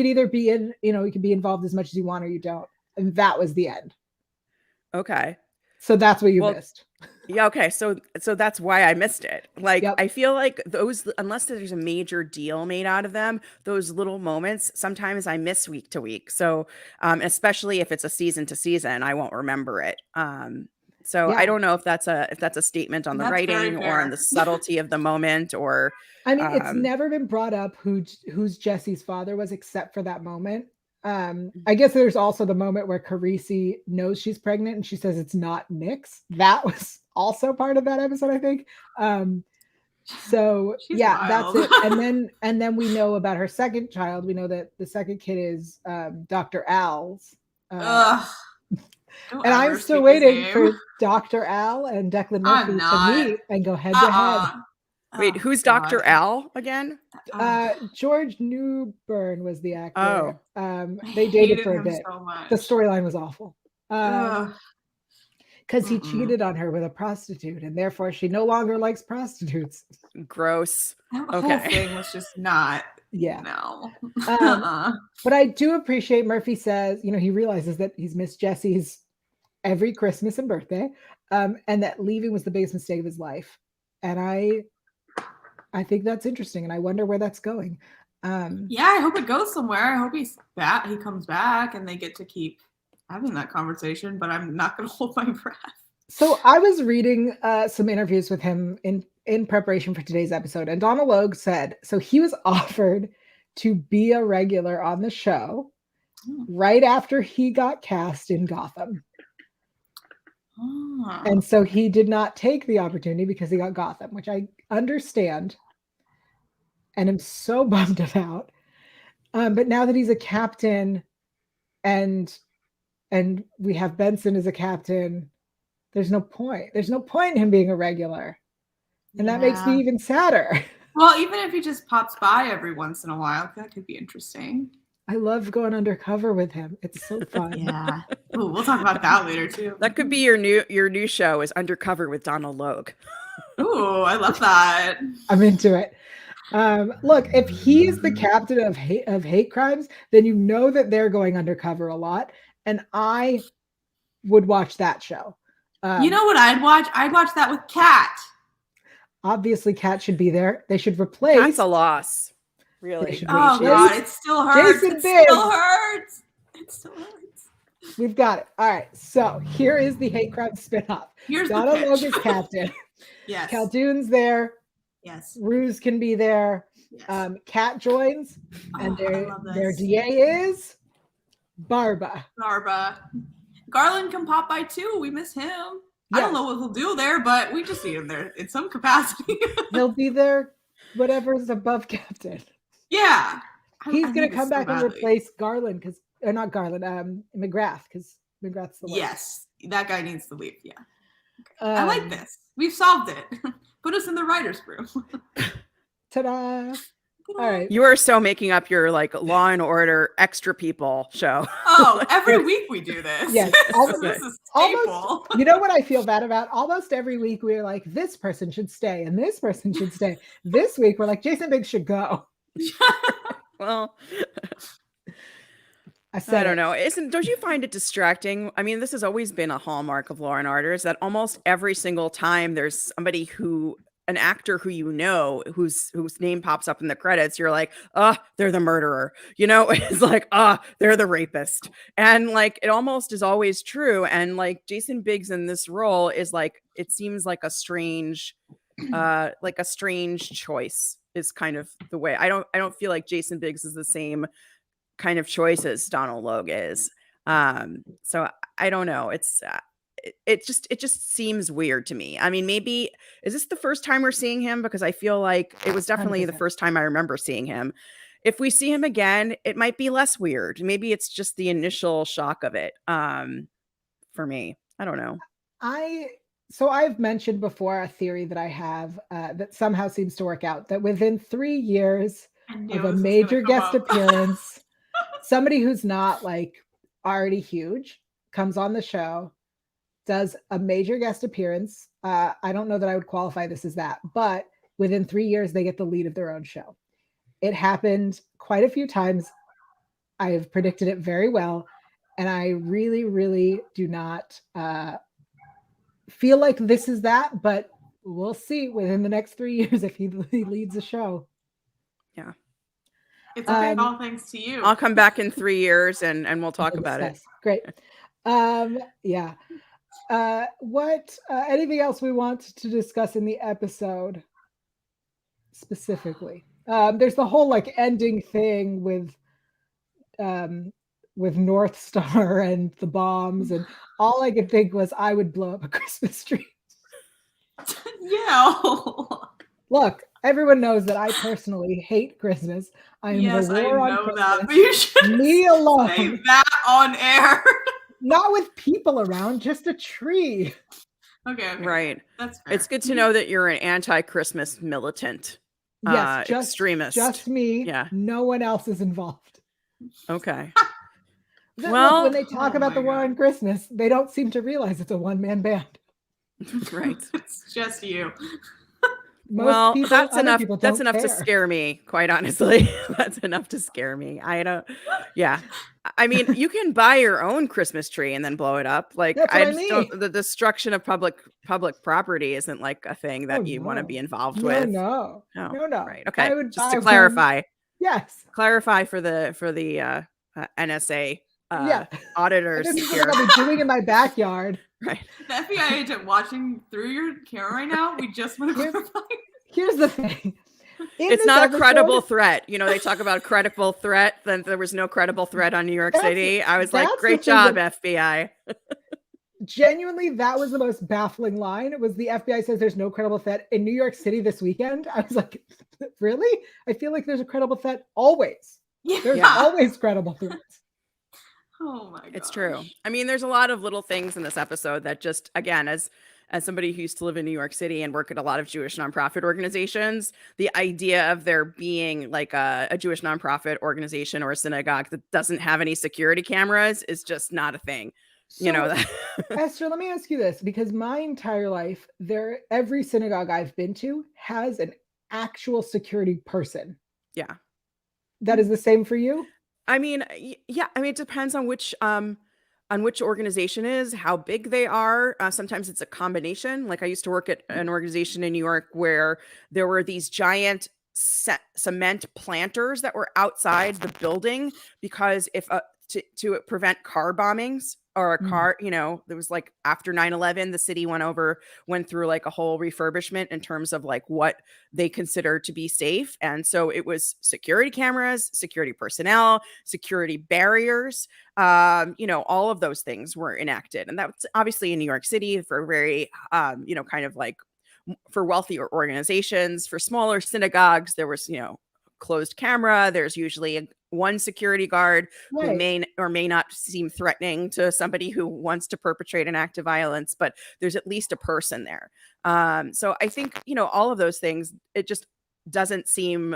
either be in, you can be involved as much as you want or you don't. And that was the end. Okay. So that's what you missed. Yeah. Okay. So that's why I missed it. Like, I feel like those, unless there's a major deal made out of them, those little moments, sometimes I miss week to week. So, especially if it's a season to season, I won't remember it. So I don't know if that's a statement on the writing or on the subtlety of the moment, or. I mean, it's never been brought up who's Jesse's father was, except for that moment. I guess there's also the moment where Carisi knows she's pregnant and she says it's not Nick's. That was also part of that episode, I think. So She's yeah, that's wild. it. And then we know about her second child. We know that the second kid is Dr. Al's. Ugh. Don't And I'm ever still speak his waiting name. for Dr. Al and Declan I'm Murphy to not. meet and go head to head. Wait, Oh, who's God. Dr. Al again? George Newbern was the actor. Oh. They dated hated for a him bit. so much. The storyline was awful. Ugh. Because he cheated on her with a prostitute, and therefore she no longer likes prostitutes. Gross. That Okay. whole thing was just not. Yeah. No. But I do appreciate Murphy says, you know, he realizes that he's missed Jesse's every Christmas and birthday, and that leaving was the biggest mistake of his life. And I think that's interesting, and I wonder where that's going. Yeah, I hope it goes somewhere. I hope he's back. He comes back, and they get to keep having that conversation. But I'm not going to hold my breath. So I was reading some interviews with him in preparation for today's episode, and Donal Logue said so he was offered to be a regular on the show right after he got cast in Gotham. And so he did not take the opportunity because he got Gotham, which I understand and am so bummed about. But now that he's a captain and we have Benson as a captain, there's no point. There's no point in him being a regular. And that makes me even sadder. Well, even if he just pops by every once in a while, that could be interesting. I love going undercover with him. It's so fun. Yeah. Ooh, we'll talk about that later too. That could be your new show is Undercover with Donal Logue. Ooh, I love that. I'm into it. Look, if he is the captain of hate crimes, then you know that they're going undercover a lot. And I would watch that show. You know what I'd watch? I'd watch that with Kat. Obviously, Kat should be there. They should replace. That's a loss. Really. Oh God, it still hurts. Jason It Biggs. still hurts. It still hurts. We've got it. All right. So here is the hate crime spinoff. Here's Donal the Logue pitch. is captain. Yes. Khaldun's there. Yes. Ruse can be there. Yes. Kat joins, and their DA is Barba. Garland can pop by too. We miss him. Yes. I don't know what he'll do there, but we just see him there in some capacity. He'll be there, whatever's above captain. Yeah. He's going to come back and replace Garland not Garland, McGrath, because McGrath's the one. Yes, that guy needs to leave. Yeah. Okay. I like this. We've solved it. Put us in the writer's room. Ta-da. All right. You are so making up your like Law and Order extra people show. Oh, every week we do this. Yes. This is staple. You know what I feel bad about? Almost every week we're like, this person should stay and this person should stay. This week we're like, Jason Biggs should go. Well, I don't know. Don't you find it distracting? I mean, this has always been a hallmark of Law and Order is that almost every single time there's somebody an actor who you know whose name pops up in the credits, you're like, they're the murderer. You know, it's like, they're the rapist. And like it almost is always true. And like Jason Biggs in this role is like, it seems like a strange choice is kind of the way. I don't feel like Jason Biggs is the same kind of choice as Donal Logue is. So I don't know. It just seems weird to me. I mean, maybe is this the first time we're seeing him? Because I feel like it was definitely 100%. The first time I remember seeing him. If we see him again, it might be less weird. Maybe it's just the shock of it. For me, I don't know. So I've mentioned before a theory that I have that somehow seems to work out, that within 3 years of a major guest appearance, somebody who's not like already huge comes on the show, does a major guest appearance. I don't know that I would qualify this as that, but within 3 years, they get the lead of their own show. It happened quite a few times. I have predicted it very well. And I really, really do not feel like this is that, but we'll see within the next 3 years if he leads a show. Yeah. It's okay, all thanks to you. I'll come back in 3 years and we'll talk about it. Great. Yeah. What anything else we want to discuss in the episode specifically? There's the whole like ending thing with North Star and the bombs, and all I could think was I would blow up a Christmas tree. Yeah. Look, everyone knows that I personally hate Christmas. I am Yes, the I war on know Christmas. that, but you should Me say alone. that on air. Not with people around, just a tree. Okay. Right. That's fair. It's good to know that you're an anti-Christmas militant. Yes, Extremist. Just me. Yeah. No one else is involved. Okay. Well, Well, when they talk about the war on Christmas, they don't seem to realize it's a one-man band. Right. It's just you. Most people, that's other enough. people That's don't enough to care. scare me, quite honestly. That's enough to scare me. I don't. Yeah. I mean, you can buy your own Christmas tree and then blow it up. Like, That's I what I just mean. don't. The destruction of public property isn't like a thing that you want to be involved with. No. Right. Okay. I would Just to buy clarify. one. Yes. Clarify for the NSA auditors This is here. what I'll be doing in my backyard. Right. The FBI agent watching through your camera right now, we just want to clarify. Here's the thing. It's not a credible threat. You know, they talk about credible threat. Then there was no credible threat on New York City. I was like, great job, FBI. Genuinely, that was the most baffling line. It was the FBI says there's no credible threat in New York City this weekend. I was like, really? I feel like there's a credible threat always. Yeah. There's always credible threats. Oh my god. It's true. I mean, there's a lot of little things in this episode that just, again, as somebody who used to live in New York City and work at a lot of Jewish nonprofit organizations, the idea of there being like a Jewish nonprofit organization or a synagogue that doesn't have any security cameras is just not a thing. So, you know that. Esther, let me ask you this, because my entire life, every synagogue I've been to has an actual security person. Yeah. That is the same for you? I mean, yeah. I mean, it depends on which organization is, how big they are. Sometimes it's a combination. Like I used to work at an organization in New York where there were these giant cement planters that were outside the building because to prevent car bombings or a car, you know, there was like after 9/11, the city went through like a whole refurbishment in terms of like what they consider to be safe. And so it was security cameras, security personnel, security barriers, you know, all of those things were enacted. And that's obviously in New York City for very, you know, kind of like for wealthier organizations. For smaller synagogues, there was, you know, closed camera. There's usually one security guard who may or may not seem threatening to somebody who wants to perpetrate an act of violence, but there's at least a person there. So I think, you know, all of those things, it just doesn't seem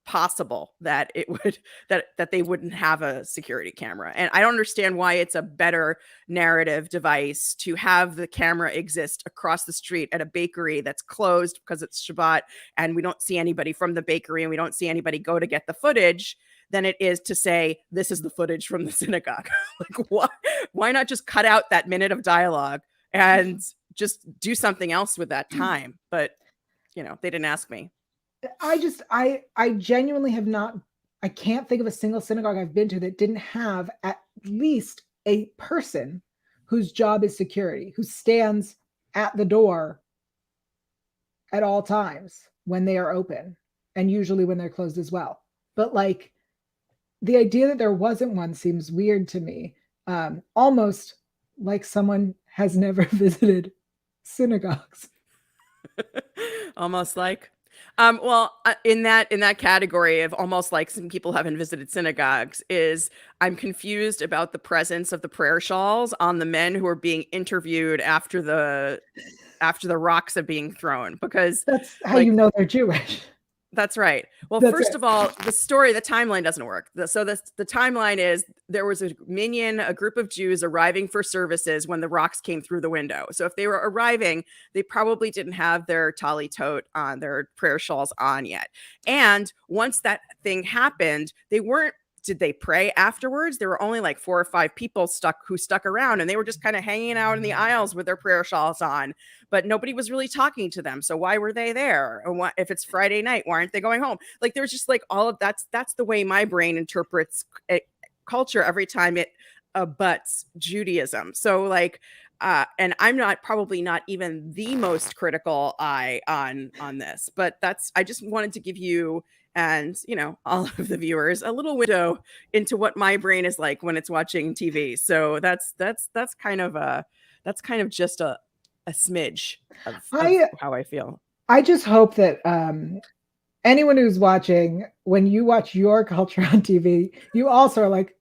possible that it would that they wouldn't have a security camera. And I don't understand why it's a better narrative device to have the camera exist across the street at a bakery that's closed because it's Shabbat and we don't see anybody from the bakery and we don't see anybody go to get the footage than it is to say this is the footage from the synagogue. Like why not just cut out that minute of dialogue and just do something else with that time? But you know, they didn't ask me. I genuinely have not, I can't think of a single synagogue I've been to that didn't have at least a person whose job is security, who stands at the door at all times when they are open and usually when they're closed as well. But like the idea that there wasn't one seems weird to me. Almost like someone has never visited synagogues. Almost like. Well, in that category of almost like some people haven't visited synagogues is I'm confused about the presence of the prayer shawls on the men who are being interviewed after the rocks are being thrown, because that's how you know they're Jewish. That's right. Well, first of all, the timeline doesn't work. So the timeline is there was a group of Jews arriving for services when the rocks came through the window. So if they were arriving, they probably didn't have their tali tot on, their prayer shawls on yet. And once that thing happened, did they pray afterwards? There were only like 4 or 5 people who stuck around, and they were just kind of hanging out in the aisles with their prayer shawls on, but nobody was really talking to them. So why were they there? And if it's Friday night, why aren't they going home? Like there's just like all of that's the way my brain interprets culture every time it abuts Judaism. So like, and I'm probably not even the most critical eye on this, but I just wanted to give you and, you know, all of the viewers a little window into what my brain is like when it's watching TV. So that's kind of just a smidge of how I feel. I just hope that anyone who's watching, when you watch your culture on TV, you also are like,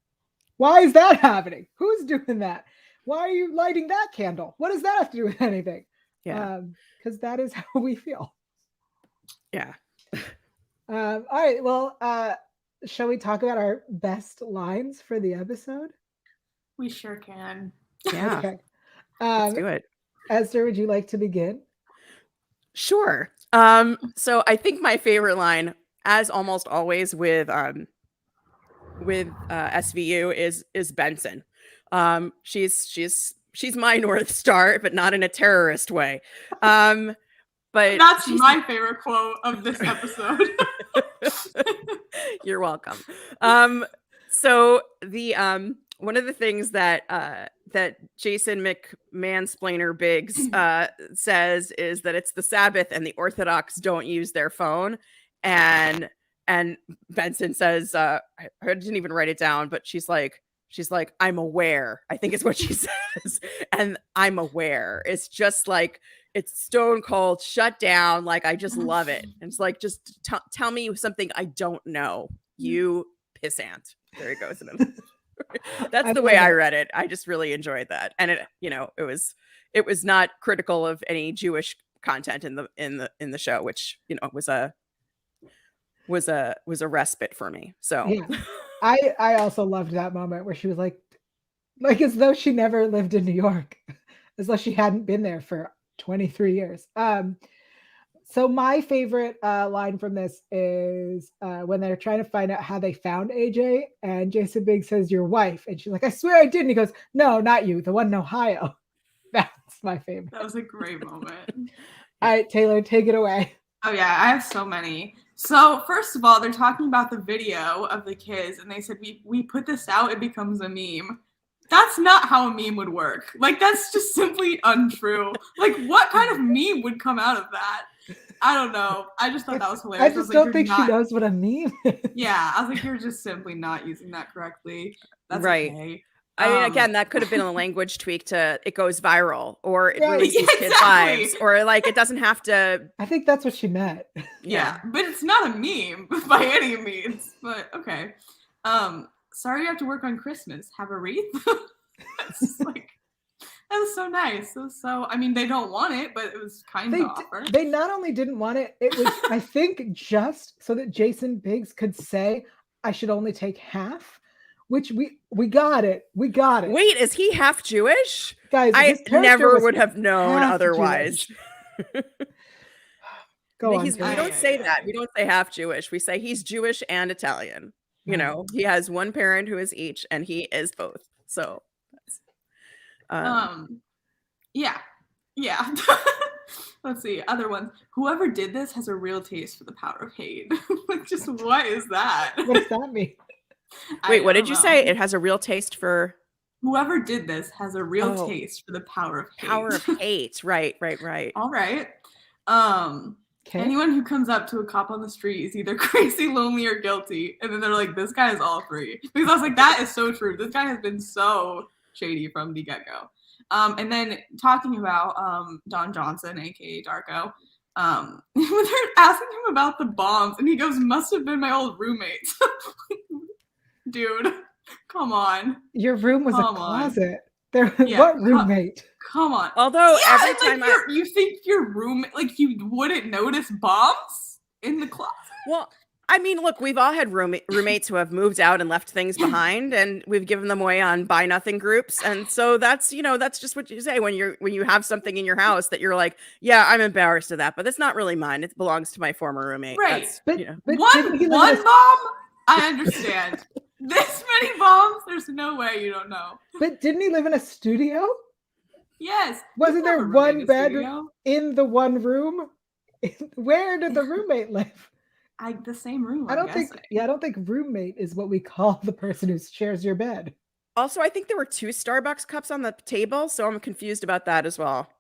why is that happening? Who's doing that? Why are you lighting that candle? What does that have to do with anything? Yeah. Because that is how we feel. Yeah. All right. Well, shall we talk about our best lines for the episode? We sure can. Yeah. Okay. Let's do it. Esther, would you like to begin? Sure. So I think my favorite line, as almost always with SVU, is Benson. She's my North Star, but not in a terrorist way. But that's my favorite quote of this episode. You're welcome. So the one of the things that Jason McMansplainer Biggs says is that it's the Sabbath and the Orthodox don't use their phone, and Benson says, I didn't even write it down, but she's like, I'm aware, I think is what she says. And I'm aware. It's just like, it's stone cold, shut down. Like, I just love it. And it's like, just tell me something I don't know, you pissant. There it goes. That's the way I read it. I just really enjoyed that. And it, it was not critical of any Jewish content in the show, which, was a respite for me. So yeah. I also loved that moment where she was like as though she never lived in New York, as though she hadn't been there for 23 years. So my favorite line from this is when they're trying to find out how they found AJ, and Jason Biggs says, your wife. And she's like, I swear I didn't. He goes, no, not you, the one in Ohio. That's my favorite. That was a great moment. All right, Taylor, take it away. Oh yeah, I have so many. So first of all, they're talking about the video of the kids, and they said, we put this out, it becomes a meme. That's not how a meme would work. Like, that's just simply untrue. Like, what kind of meme would come out of that? I don't know. I just thought that was hilarious. I just don't think she knows what a meme is. Yeah, I was like, you're just simply not using that correctly. That's right. Okay. I mean, again, that could have been a language tweak to it goes viral, or it ruins these kids' lives, or like it doesn't have to. I think that's what she meant. Yeah, but it's not a meme by any means. But okay. Sorry you have to work on Christmas. Have a wreath. It's like, that was so nice. It was so. I mean, they don't want it, but it was kind of offer. They not only didn't want it. It was, I think, just so that Jason Biggs could say, "I should only take half." Which we got it. We got it. Wait, is he half Jewish? Guys, I never would have known otherwise. Go on. We don't say that. We don't say half Jewish. We say he's Jewish and Italian. He has one parent who is each, and he is both. So, yeah. Let's see, other ones. Whoever did this has a real taste for the power of hate. Like, just what is that? What does that mean? Wait, what did you say? It has a real taste for. Whoever did this has a real taste for the power of hate. Power of hate. Right. All right. Anyone who comes up to a cop on the street is either crazy, lonely, or guilty. And then they're like, this guy is all three. Because I was like, that is so true. This guy has been so shady from the get-go. And then talking about Don Johnson, aka Darko, they're asking him about the bombs, and he goes, must have been my old roommates. Dude, come on. Your room was a closet. What roommate? Come on. Although every time you think your roommate, like, you wouldn't notice bombs in the closet? Well, I mean, look, we've all had roommates who have moved out and left things behind, and we've given them away on buy nothing groups. And so that's just what you say when you have something in your house that you're like, yeah, I'm embarrassed of that, but it's not really mine. It belongs to my former roommate. Right. But one bomb, I understand. This many bombs, there's no way you don't know. But didn't he live in a studio? Yes. Wasn't there one bedroom in the one room? Where did the roommate live? The same room. I don't think roommate is what we call the person who shares your bed. Also, I think there were 2 Starbucks cups on the table, so I'm confused about that as well.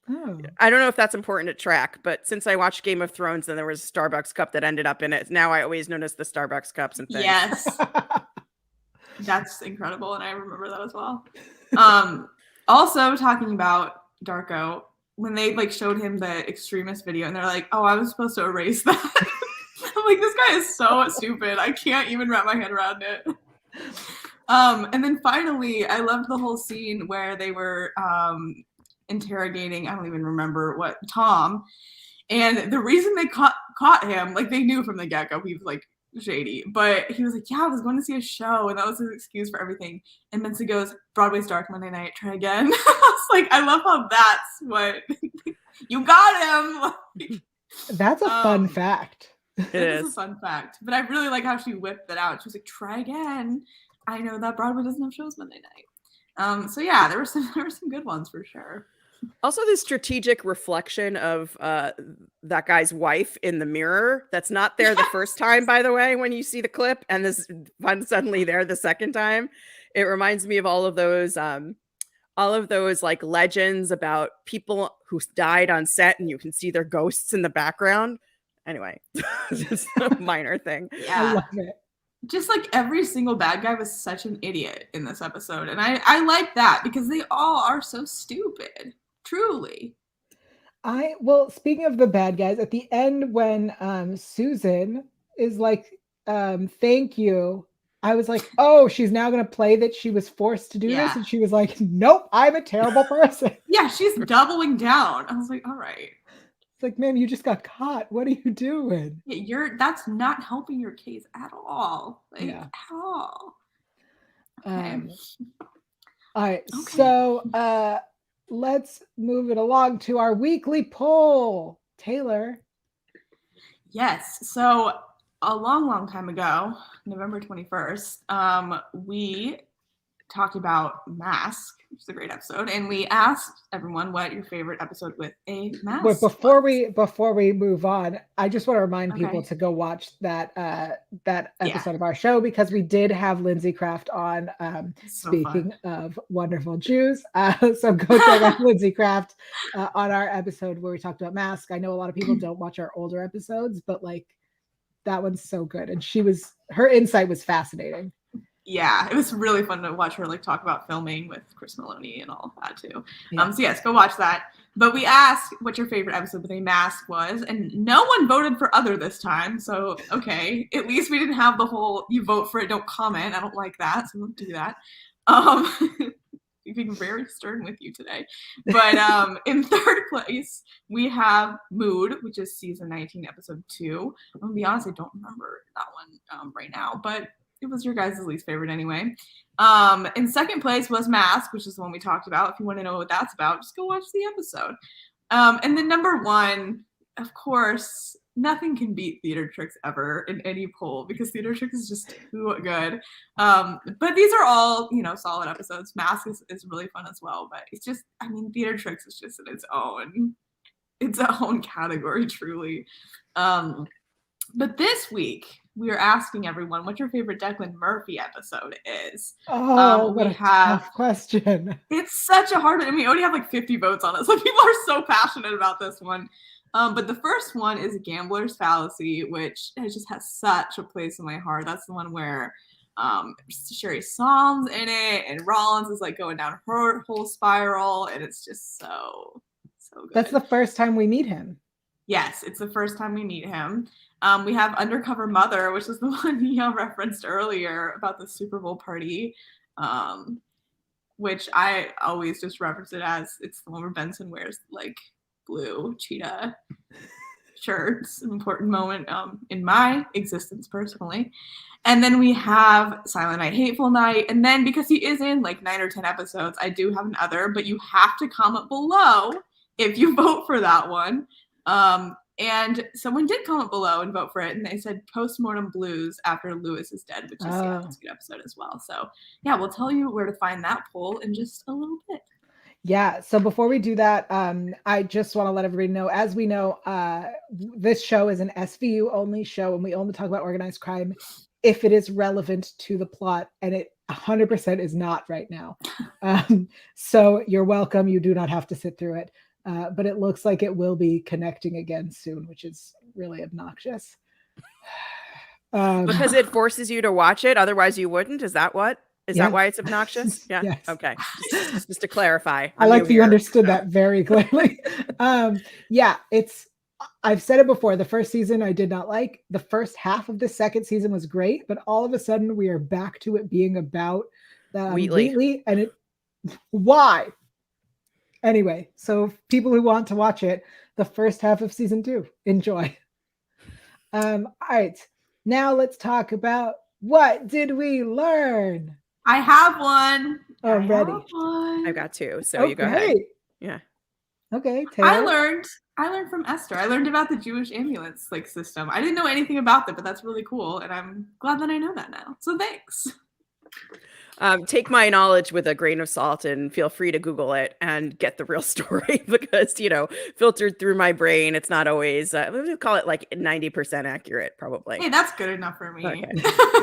Oh. I don't know if that's important to track, but since I watched Game of Thrones and there was a Starbucks cup that ended up in it, now I always notice the Starbucks cups and things. Yes. That's incredible, and I remember that as well. Also, talking about Darko, when they like showed him the extremist video and they're like, oh, I was supposed to erase that. I'm like, this guy is so stupid. I can't even wrap my head around it. And then finally, I loved the whole scene where they were interrogating, I don't even remember what, Tom. And the reason they caught him, like they knew from the get-go he was like shady, but he was like, yeah, I was going to see a show, and that was his excuse for everything. And Mincy goes, Broadway's dark Monday night, try again. I was like, I love how that's what you got him. That's a fun fact. It is a fun fact, but I really like how she whipped that out. She was like, try again. I know that Broadway doesn't have shows Monday night. So yeah, there were some good ones for sure. Also, the strategic reflection of that guy's wife in the mirror that's not there the first time, by the way, when you see the clip, and this suddenly there the second time. It reminds me of all of those like legends about people who died on set and you can see their ghosts in the background. Anyway, just a minor thing. Yeah. I love it. Just like every single bad guy was such an idiot in this episode. And I like that because they all are so stupid. Truly. Well, speaking of the bad guys, at the end when Susan is like, thank you, I was like, oh, she's now going to play that she was forced to do this. And she was like, nope, I'm a terrible person. Yeah, she's doubling down. I was like, all right. It's like, ma'am, you just got caught. What are you doing? Yeah, that's not helping your case at all. Like, at all. Okay. All right. Okay. So let's move it along to our weekly poll. Taylor. Yes. So a long time ago, November 21st, we talked about Mask, which is a great episode, and we asked everyone what your favorite episode with a mask was. Before we move on, I just want to remind people to go watch that episode of our show, because we did have Lindsay Kraft on. Speaking of wonderful Jews, so go check out Lindsay Kraft on our episode where we talked about Mask. I know a lot of people don't watch our older episodes, but like that one's so good, and her insight was fascinating. Yeah, it was really fun to watch her like talk about filming with Chris Maloney and all of that too. Yeah. So yes, go watch that. But we asked what your favorite episode with a mask was, and no one voted for other this time. So okay, at least we didn't have the whole "you vote for it, don't comment." I don't like that, so we won't do that. You're being very stern with you today. But in third place, we have Mood, which is season 19, episode 2. I'm gonna be honest, I don't remember that one right now, but it was your guys' least favorite anyway. In second place was Mask, which is the one we talked about. If you want to know what that's about, just go watch the episode. And then number 1, of course, nothing can beat Theater Tricks ever in any poll, because Theater Tricks is just too good. But these are all, solid episodes. Mask is really fun as well, but it's just, Theater Tricks is just in its own category, truly. But this week, we are asking everyone what your favorite Declan Murphy episode is. Oh, what a tough question. It's such a hard one. We already have like 50 votes on it, so people are so passionate about this one. But the first one is Gambler's Fallacy, which just has such a place in my heart. That's the one where Sherry Psalm's in it, and Rollins is like going down her whole spiral, and it's just so good. That's the first time we meet him. Yes, it's the first time we meet him. We have Undercover Mother, which is the one Yael referenced earlier about the Super Bowl party, which I always just reference it as it's the one where Benson wears like blue cheetah shirts. An important moment in my existence personally. And then we have Silent Night, Hateful Night. And then because he is in like 9 or 10 episodes, I do have another, but you have to comment below if you vote for that one. And someone did comment below and vote for it, and they said Postmortem Blues After Lewis is Dead, which is a good episode as well. So yeah, we'll tell you where to find that poll in just a little bit. Yeah, so before we do that, I just want to let everybody know, as we know, this show is an SVU only show, and we only talk about organized crime if it is relevant to the plot, and it 100% is not right now. So you're welcome. You do not have to sit through it. But it looks like it will be connecting again soon, which is really obnoxious. Because it forces you to watch it, otherwise you wouldn't? Is that what? Is Yeah. that why it's obnoxious? Yeah. Yes. Okay. Just to clarify. I I'm like new that you here, understood so. that very clearly. Yeah, I've said it before. The first season I did not like. The first half of the second season was great, but all of a sudden we are back to it being about Wheatley. Wheatley, and why? Anyway, so people who want to watch it, the first half of season 2, enjoy. All right, now let's talk about what did we learn? I have one. Oh, I'm ready. I've got 2, so you go ahead. Great. Yeah. Okay, Taylor. I learned from Esther. I learned about the Jewish ambulance system. I didn't know anything about that, but that's really cool, and I'm glad that I know that now. So thanks. Take my knowledge with a grain of salt and feel free to Google it and get the real story because, filtered through my brain, it's not always, let me call it like 90% accurate, probably. Hey, that's good enough for me. Okay.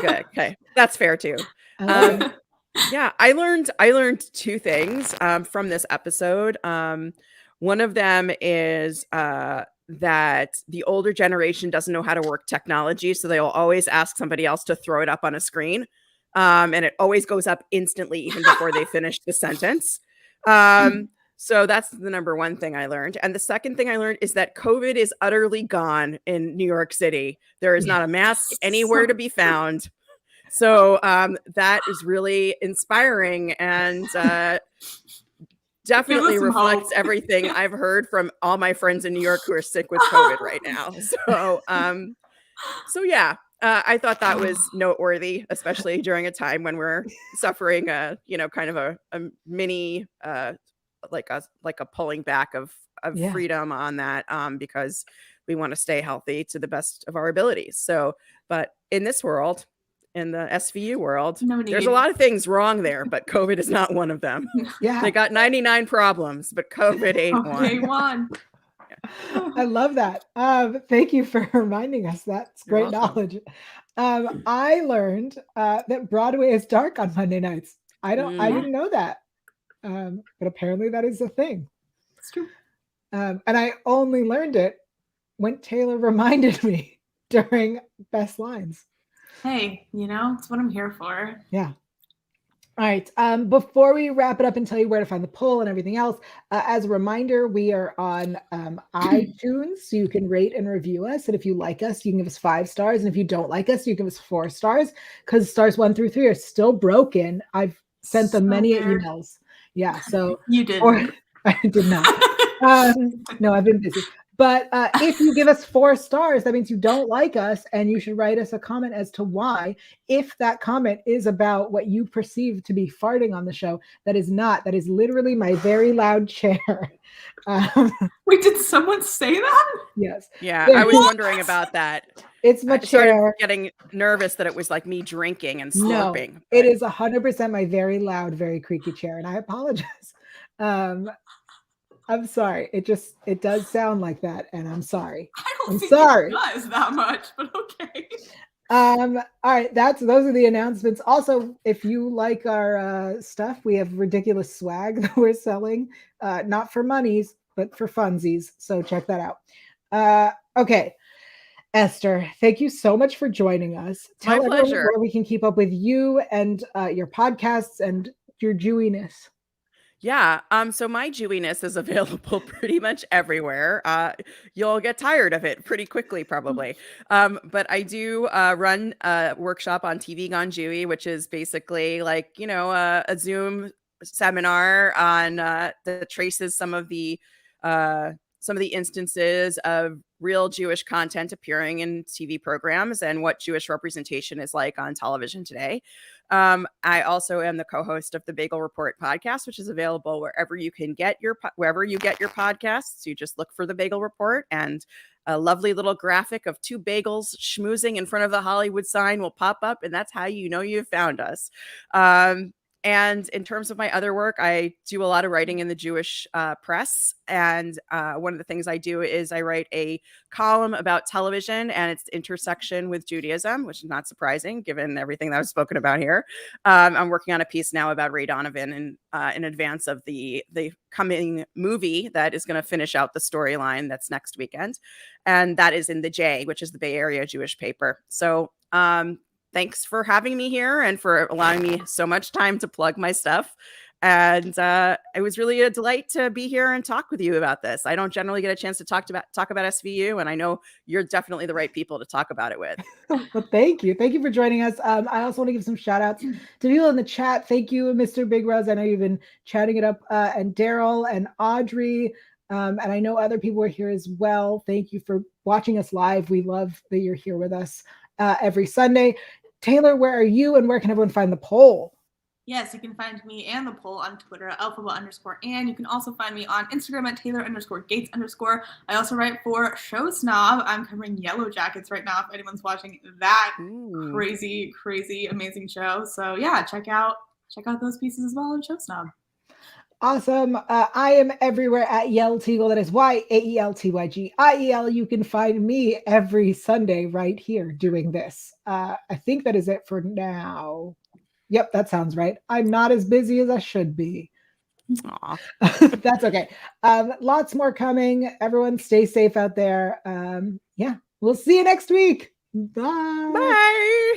Good. Okay. That's fair too. Yeah, I learned 2 things from this episode. One of them is that the older generation doesn't know how to work technology, so they'll always ask somebody else to throw it up on a screen. And it always goes up instantly, even before they finish the sentence. So that's the number one thing I learned. And the second thing I learned is that COVID is utterly gone in New York City. There is not a mask anywhere to be found. So that is really inspiring and definitely reflects everything I've heard from all my friends in New York who are sick with COVID right now. So yeah. I thought that was noteworthy, especially during a time when we're suffering kind of a mini like a pulling back of freedom on that because we want to stay healthy to the best of our abilities. So, but in this world, in the SVU world, there's a lot of things wrong there, but COVID is not one of them. Yeah. They got 99 problems, but COVID ain't one. I love that. Thank you for reminding us. That's great knowledge. I learned that Broadway is dark on Monday nights. I didn't know that. But apparently that is a thing. It's true. And I only learned it when Taylor reminded me during Best Lines. Hey, it's what I'm here for. Yeah. All right. Before we wrap it up and tell you where to find the poll and everything else, as a reminder, we are on iTunes, so you can rate and review us. And if you like us, you can give us 5 stars. And if you don't like us, you can give us 4 stars because stars 1 through 3 are still broken. I've sent them many emails. Yeah. So you did. I did not. No, I've been busy. But if you give us 4 stars, that means you don't like us, and you should write us a comment as to why. If that comment is about what you perceive to be farting on the show, that is not. That is literally my very loud chair. Wait, did someone say that? Yes. Yeah, I was wondering about that. It's my chair. Getting nervous that it was like me drinking and slurping. No, it is 100% my very loud, very creaky chair, and I apologize. I'm sorry. It does sound like that, and I'm sorry. I'm sorry. It does that much, but okay. All right, those are the announcements. Also, if you like our stuff, we have ridiculous swag that we're selling, not for monies, but for funsies. So check that out. Okay, Esther, thank you so much for joining us. Tell everyone where we can keep up with you and your podcasts and your Jewiness. Yeah. So my Jewiness is available pretty much everywhere. You'll get tired of it pretty quickly, probably. But I do run a workshop on TV Gone Jewy, which is basically like, a Zoom seminar on that traces some of the instances of real Jewish content appearing in TV programs and what Jewish representation is like on television today. I also am the co-host of the Bagel Report podcast, which is available wherever you get your podcasts. You just look for the Bagel Report, and a lovely little graphic of 2 bagels schmoozing in front of the Hollywood sign will pop up, and that's how you know you've found us. And in terms of my other work, I do a lot of writing in the Jewish press. And one of the things I do is I write a column about television and its intersection with Judaism, which is not surprising given everything that was spoken about here. I'm working on a piece now about Ray Donovan in advance of the coming movie that is going to finish out the storyline that's next weekend. And that is in the J, which is the Bay Area Jewish paper. So thanks for having me here and for allowing me so much time to plug my stuff. And it was really a delight to be here and talk with you about this. I don't generally get a chance to talk about SVU, and I know you're definitely the right people to talk about it with. Well, thank you. Thank you for joining us. I also want to give some shout outs to people in the chat. Thank you, Mr. Big Rose. I know you've been chatting it up, and Daryl and Audrey. And I know other people are here as well. Thank you for watching us live. We love that you're here with us every Sunday. Taylor, where are you, and where can everyone find the poll? Yes, you can find me and the poll on Twitter at @alphaba_Ann. You can also find me on Instagram at Taylor_Gates_. I also write for Show Snob. I'm covering Yellow Jackets right now if anyone's watching that crazy, amazing show. So yeah, check out those pieces as well on Show Snob. Awesome. I am everywhere at Yael Tygiel. That is YAELTYGIEL. You can find me every Sunday right here doing this. I think that is it for now. Yep, that sounds right. I'm not as busy as I should be. That's okay. Lots more coming. Everyone stay safe out there. Yeah, we'll see you next week. Bye. Bye.